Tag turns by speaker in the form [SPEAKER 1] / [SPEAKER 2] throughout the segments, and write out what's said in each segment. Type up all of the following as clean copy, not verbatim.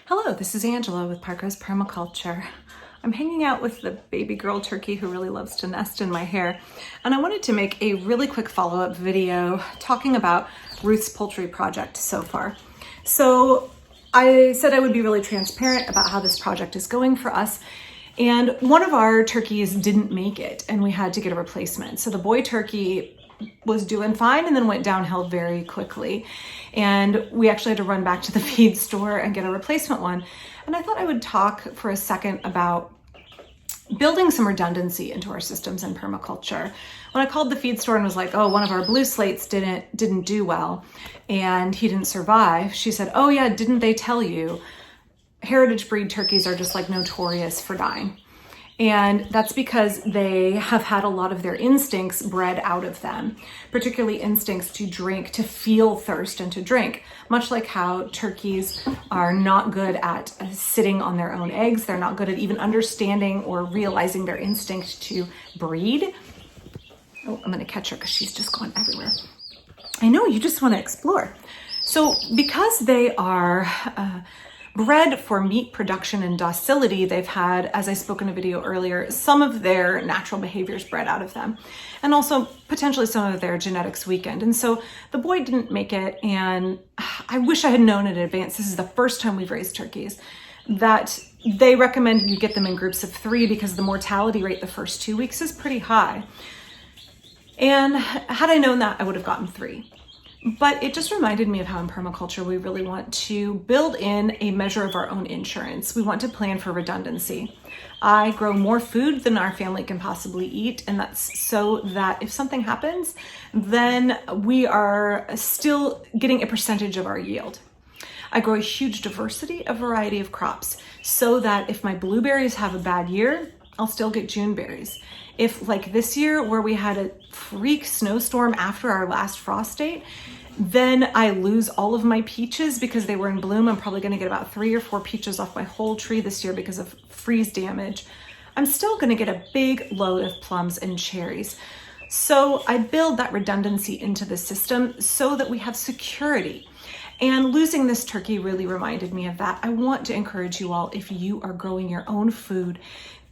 [SPEAKER 1] Hello, this is Angela with Parker's Permaculture. I'm hanging out with the baby girl turkey who really loves to nest in my hair, and I wanted to make a really quick follow-up video talking about Ruth's poultry project so far. So I said I would be really transparent about how this project is going for us, and one of our turkeys didn't make it and we had to get a replacement. So the boy turkey was doing fine and then went downhill very quickly. And we actually had to run back to the feed store and get a replacement one. And I thought I would talk for a second about building some redundancy into our systems in permaculture. When I called the feed store and was like, oh, one of our blue slates didn't do well and he didn't survive, she said, oh yeah, didn't they tell you? Heritage breed turkeys are just like notorious for dying. And that's because they have had a lot of their instincts bred out of them, particularly instincts to drink, to feel thirst and to drink, much like how turkeys are not good at sitting on their own eggs. They're not good at even understanding or realizing their instinct to breed. Oh, I'm gonna catch her because she's just going everywhere. I know, you just wanna explore. So because they are, bred for meat production and docility, they've had, as I spoke in a video earlier, some of their natural behaviors bred out of them, and also potentially some of their genetics weakened. And so the boy didn't make it, and I wish I had known in advance, this is the first time we've raised turkeys, that they recommend you get them in groups of 3 because the mortality rate the first 2 weeks is pretty high. And had I known that, I would have gotten 3. But it just reminded me of how in permaculture we really want to build in a measure of our own insurance. We want to plan for redundancy. I grow more food than our family can possibly eat, and that's so that if something happens, then we are still getting a percentage of our yield. I grow a huge diversity, a variety of crops, so that if my blueberries have a bad year, I'll still get June berries. If, like this year, where we had a freak snowstorm after our last frost date, then I lose all of my peaches because they were in bloom. I'm probably gonna get about 3 or 4 peaches off my whole tree this year because of freeze damage. I'm still gonna get a big load of plums and cherries. So I build that redundancy into the system so that we have security. And losing this turkey really reminded me of that. I want to encourage you all, if you are growing your own food,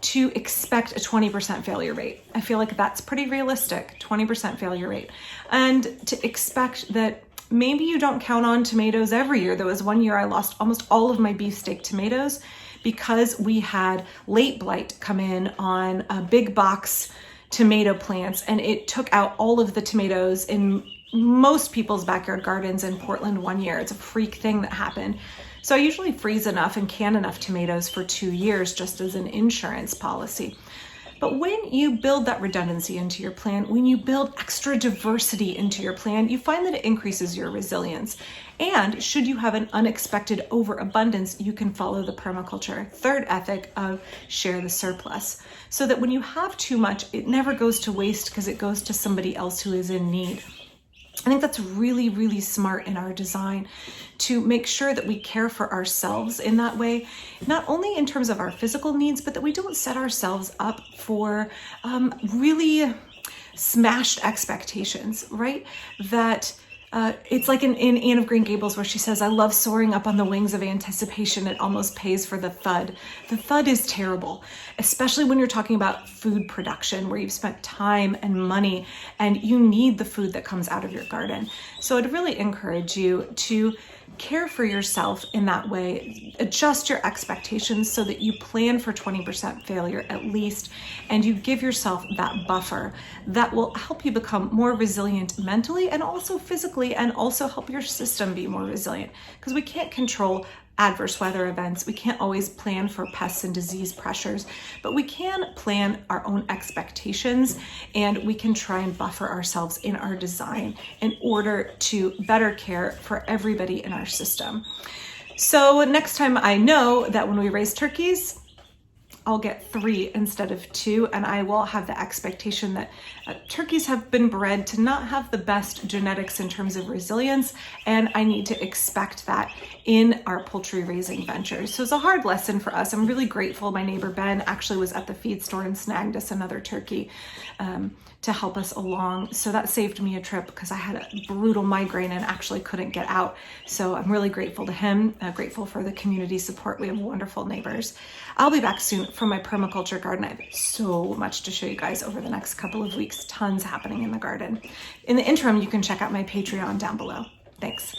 [SPEAKER 1] to expect a 20% failure rate. I feel like that's pretty realistic, 20% failure rate. And to expect that maybe you don't count on tomatoes every year. There was one year I lost almost all of my beefsteak tomatoes because we had late blight come in on a big box tomato plants, and it took out all of the tomatoes in most people's backyard gardens in Portland one year. It's a freak thing that happened. So I usually freeze enough and can enough tomatoes for 2 years just as an insurance policy. But when you build that redundancy into your plan, when you build extra diversity into your plan, you find that it increases your resilience. And should you have an unexpected overabundance, you can follow the permaculture third ethic of share the surplus. So that when you have too much, it never goes to waste because it goes to somebody else who is in need. I think that's really, really smart in our design to make sure that we care for ourselves in that way, not only in terms of our physical needs, but that we don't set ourselves up for really smashed expectations, right? That it's like in Anne of Green Gables where she says, I love soaring up on the wings of anticipation. It almost pays for the thud. The thud is terrible, especially when you're talking about food production where you've spent time and money and you need the food that comes out of your garden. So I'd really encourage you to care for yourself in that way. Adjust your expectations so that you plan for 20% failure at least, and you give yourself that buffer that will help you become more resilient mentally and also physically, and also help your system be more resilient, because we can't control adverse weather events. We can't always plan for pests and disease pressures, but we can plan our own expectations, and we can try and buffer ourselves in our design in order to better care for everybody in our system. So next time I know that when we raise turkeys, I'll get 3 instead of 2, and I will have the expectation that turkeys have been bred to not have the best genetics in terms of resilience, and I need to expect that in our poultry raising ventures. So it's a hard lesson for us. I'm really grateful. My neighbor Ben actually was at the feed store and snagged us another turkey to help us along. So that saved me a trip because I had a brutal migraine and actually couldn't get out. So I'm really grateful to him, grateful for the community support. We have wonderful neighbors. I'll be back soon from my permaculture garden. I have so much to show you guys over the next couple of weeks, tons happening in the garden. In the interim, you can check out my Patreon down below. Thanks.